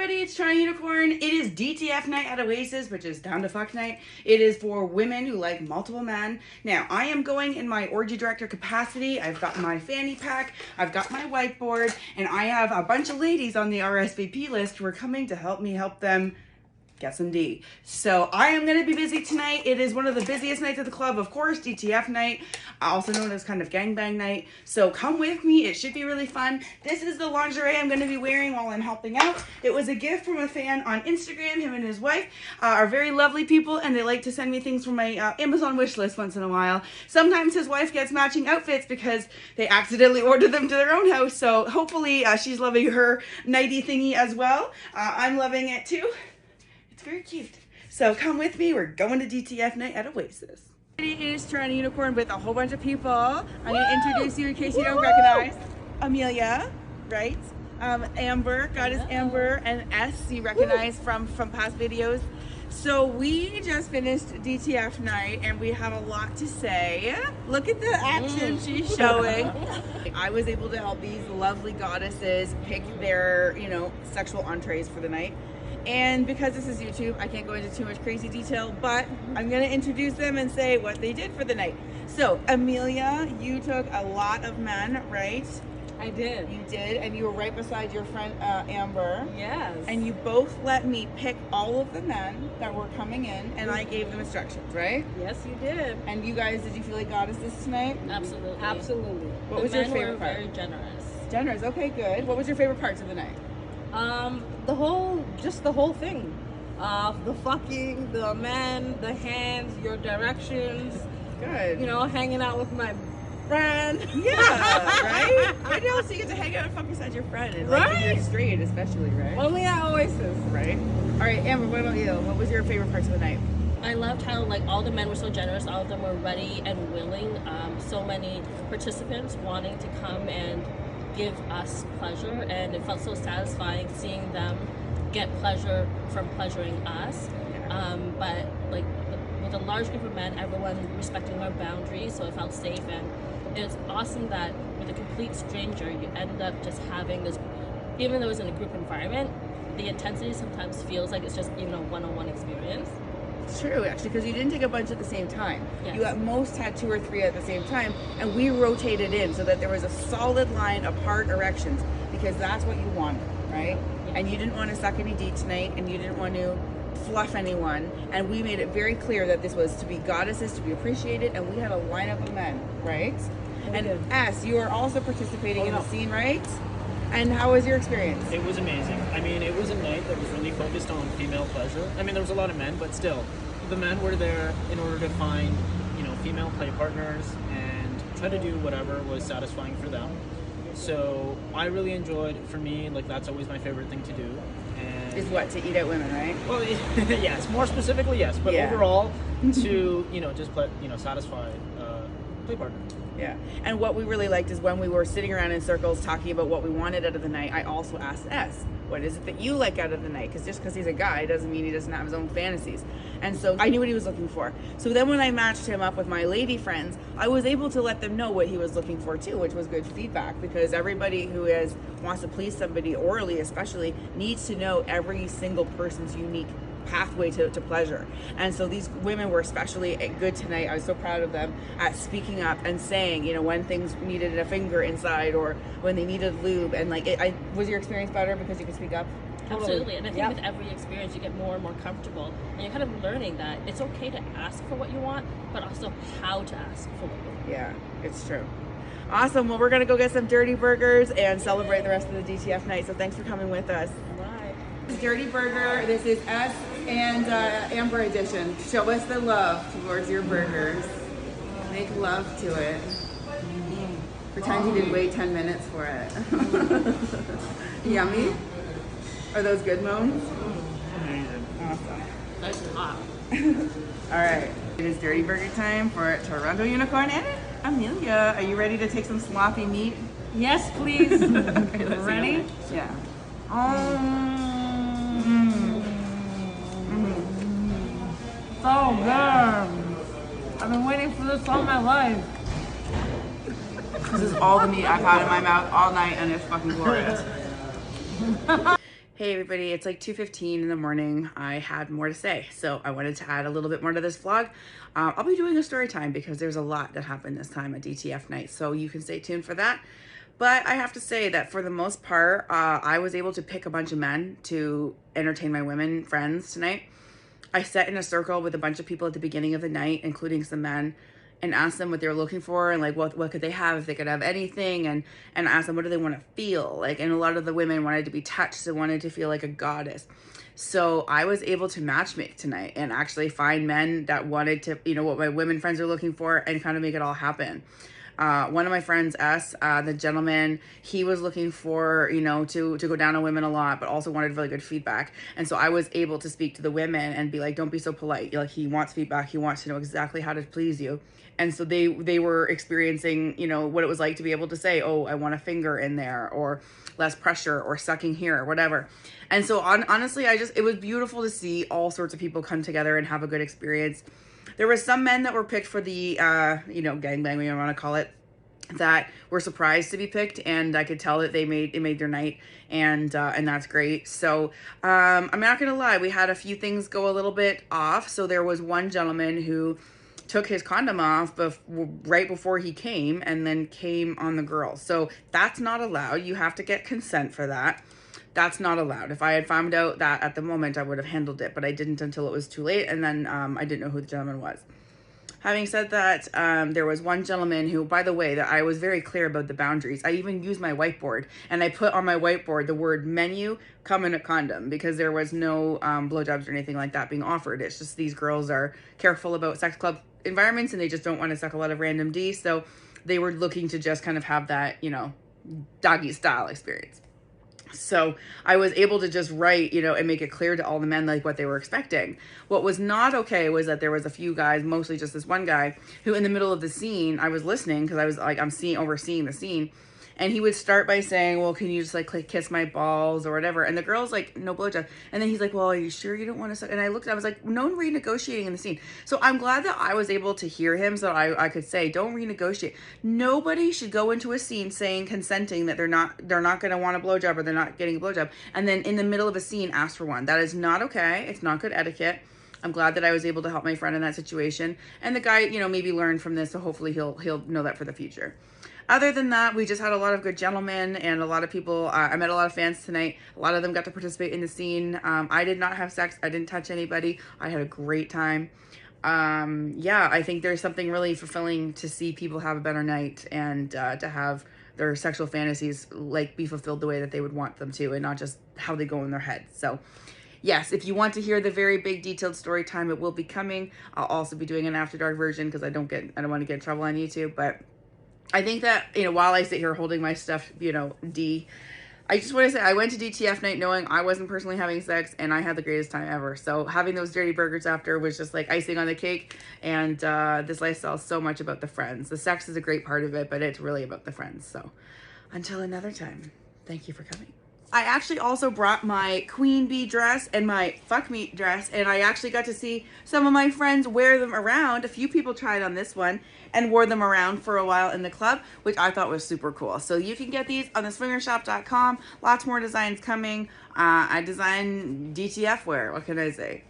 everybody, it's TorontoUnicorn. It is DTF night at Oasis, which is down to fuck night. It is for women who like multiple men. Now, I am going in my orgy director capacity. I've got my fanny pack, I've got my whiteboard, and I have a bunch of ladies on the RSVP list who are coming to help me help them get some D. So I am going to be busy tonight. It is one of the busiest nights at the club, of course, DTF night, also known as kind of gangbang night. So come with me. It should be really fun. This is the lingerie I'm going to be wearing while I'm helping out. It was a gift from a fan on Instagram. Him and his wife are very lovely people, and they like to send me things from my Amazon wish list once in a while. Sometimes his wife gets matching outfits because they accidentally ordered them to their own house. So hopefully she's loving her nighty thingy as well. I'm loving it too. Very cute. So come with me. We're going to DTF night at Oasis. It is TorontoUnicorn with a whole bunch of people. I'm going to introduce you in case you don't recognize. Amelia, right? Amber, Goddess Amber, and S you recognize from past videos. So we just finished DTF night and we have a lot to say. Look at the action she's showing. I was able to help these lovely goddesses pick their, sexual entrees for the night. And because this is YouTube, I can't go into too much crazy detail, but I'm gonna introduce them and say what they did for the night. So, Amelia, you took a lot of men, right? I did. You did, and you were right beside your friend Amber. Yes. And you both let me pick all of the men that were coming in, and I gave them instructions, right? Yes, you did. And you guys, did you feel like goddesses tonight? Absolutely. Absolutely. What was your favorite part? Very generous. Generous, okay, good. What was your favorite parts of the night? The whole thing. The fucking, the men, the hands, your directions. Good. Hanging out with my friend. Yeah, right? When else you get to hang out and fuck beside your friend? And like, if you're straight, especially, right? Only at Oasis. Right. All right, Amber, what about you? What was your favorite parts of the night? I loved how all the men were so generous, all of them were ready and willing. So many participants wanting to come and give us pleasure, and it felt so satisfying seeing them get pleasure from pleasuring us. But with a large group of men, everyone respecting our boundaries, so it felt safe. And it's awesome that with a complete stranger, you end up just having this, even though it's in a group environment, the intensity sometimes feels like it's just even a one-on-one experience. It's true, actually, because you didn't take a bunch at the same time. Yes. You at most had 2 or 3 at the same time, and we rotated in so that there was a solid line of hard erections, because that's what you wanted, right? Yeah. And you didn't want to suck any D tonight, and you didn't want to fluff anyone, and we made it very clear that this was to be goddesses, to be appreciated, and we had a lineup of men, right? And S, you are also participating in the scene, right? And how was your experience? It was amazing. I mean, it was a night that was really focused on female pleasure. I mean, there was a lot of men, but still, the men were there in order to find, female play partners and try to do whatever was satisfying for them. So I really enjoyed, for me, that's always my favorite thing to do. And Is what, to eat at women, right? well, yes, more specifically, yes, but Yeah. overall, to, just satisfy play partner. Yeah, and what we really liked is when we were sitting around in circles talking about what we wanted out of the night, I also asked S, what is it that you like out of the night? Because just because he's a guy doesn't mean he doesn't have his own fantasies. And so I knew what he was looking for. So then when I matched him up with my lady friends, I was able to let them know what he was looking for too, which was good feedback, because everybody who wants to please somebody orally especially needs to know every single person's unique pathway to pleasure. And so these women were especially good tonight. I was so proud of them at speaking up and saying, when things needed a finger inside or when they needed lube. And was your experience better because you could speak up? Absolutely, and I think with every experience you get more and more comfortable, and you're kind of learning that it's okay to ask for what you want, but also how to ask for what you want. Yeah, it's true. Awesome. Well, we're gonna go get some dirty burgers and celebrate the rest of the DTF night. So thanks for coming with us. Right. This is Dirty Burger. This is S and Amber edition. Show us the love towards your burgers. Make love to it. Pretend you didn't wait 10 minutes for it. Yummy? Are those good moans? Amazing. Awesome. That's hot. All right. It is Dirty Burger time for TorontoUnicorn and Amelia. Are you ready to take some sloppy meat? Yes, please. Okay, let's see. Ready? Yeah. So good. I've been waiting for this all my life. This is all the meat I've had in my mouth all night, and it's fucking glorious. Hey everybody, it's like 2:15 in the morning. I had more to say, so I wanted to add a little bit more to this vlog. I'll be doing a story time because there's a lot that happened this time at DTF night, so you can stay tuned for that. But I have to say that for the most part, I was able to pick a bunch of men to entertain my women friends tonight. I sat in a circle with a bunch of people at the beginning of the night, including some men, and asked them what they were looking for and like what could they have if they could have anything, and asked them what do they want to feel like. And a lot of the women wanted to be touched and wanted to feel like a goddess. So I was able to matchmake tonight and actually find men that wanted to, you know, what my women friends are looking for and kind of make it all happen. One of my friends, the gentleman, he was looking for, you know, to go down on women a lot, but also wanted really good feedback. And so I was able to speak to the women and be like, don't be so polite. Like, he wants feedback. He wants to know exactly how to please you. And so they were experiencing, you know, what it was like to be able to say, oh, I want a finger in there, or less pressure, or sucking here, or whatever. And so honestly, it was beautiful to see all sorts of people come together and have a good experience. There were some men that were picked for the, you know, gangbang, we want to call it, that were surprised to be picked, and I could tell that it made their night, and that's great. So I'm not gonna lie, we had a few things go a little bit off. So there was one gentleman who took his condom off right before he came, and then came on the girl. So that's not allowed. You have to get consent for that. That's not allowed. If I had found out that at the moment, I would have handled it, but I didn't until it was too late, and then I didn't know who the gentleman was. Having said that, there was one gentleman who, by the way, that I was very clear about the boundaries. I even used my whiteboard, and I put on my whiteboard the word menu, come in a condom, because there was no blowjobs or anything like that being offered. It's just these girls are careful about sex club environments, and they just don't want to suck a lot of random D, so they were looking to just kind of have that, you know, doggy style experience. So I was able to just write, you know, and make it clear to all the men like what they were expecting. What was not okay was that there was a few guys, mostly just this one guy, who in the middle of the scene, I was listening because I was like, overseeing the scene. And he would start by saying, well, can you just like kiss my balls or whatever? And the girl's like, no blowjob. And then he's like, well, are you sure you don't want to suck? And I looked, I was like, no renegotiating in the scene. So I'm glad that I was able to hear him, so I could say, don't renegotiate. Nobody should go into a scene saying, consenting that they're not going to want a blowjob, or they're not getting a blowjob, and then in the middle of a scene ask for one. That is not okay. It's not good etiquette. I'm glad that I was able to help my friend in that situation. And the guy, you know, maybe learned from this, so hopefully he'll know that for the future. Other than that, we just had a lot of good gentlemen and a lot of people. I met a lot of fans tonight. A lot of them got to participate in the scene. I did not have sex. I didn't touch anybody. I had a great time. Yeah, I think there's something really fulfilling to see people have a better night, and to have their sexual fantasies like be fulfilled the way that they would want them to, and not just how they go in their head. So yes, if you want to hear the very big detailed story time, it will be coming. I'll also be doing an after dark version because I don't want to get in trouble on YouTube. But I think that, you know, while I sit here holding my stuff, you know, I just want to say I went to DTF night knowing I wasn't personally having sex, and I had the greatest time ever. So having those dirty burgers after was just like icing on the cake. And this lifestyle is so much about the friends. The sex is a great part of it, but it's really about the friends. So until another time, thank you for coming. I actually also brought my queen bee dress and my fuck me dress, and I actually got to see some of my friends wear them around. A few people tried on this one and wore them around for a while in the club, which I thought was super cool. So you can get these on theswingershop.com. Lots more designs coming. I design DTF wear. What can I say?